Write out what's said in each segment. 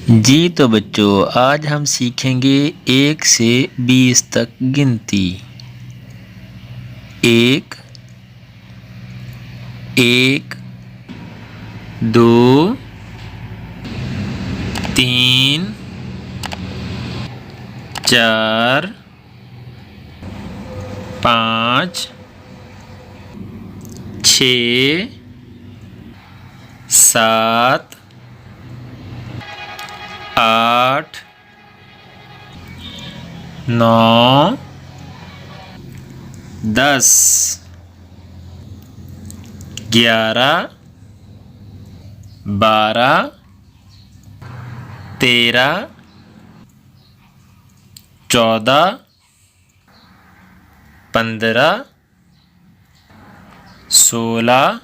जी तो बच्चों, आज हम सीखेंगे 1 से 20 तक गिनती। 1 1 2 3 4 5 6 7 8 9 10 11 12 13 14 15 16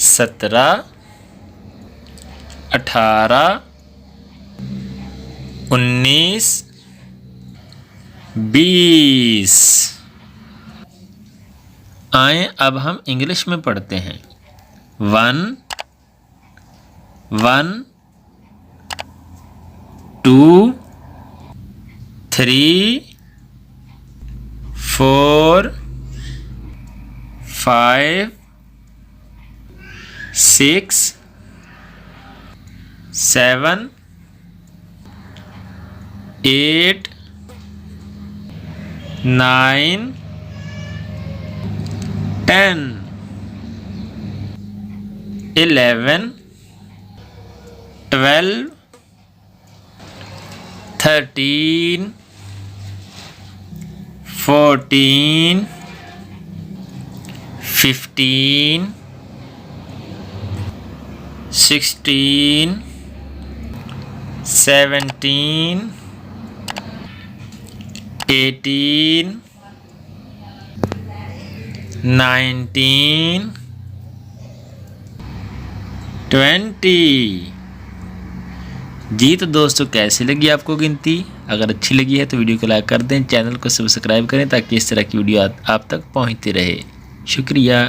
17 18 19 20। आए अब हम इंग्लिश में पढ़ते हैं। 1 1 2 3 4 5 6 7 8 9 10 11 12 13 14 15 16 17 18 19 20। जी तो दोस्तों, कैसी लगी आपको गिनती? अगर अच्छी लगी है तो वीडियो को लाइक कर दें, चैनल को सब्सक्राइब करें ताकि इस तरह की वीडियो आप तक पहुंचती रहे। शुक्रिया।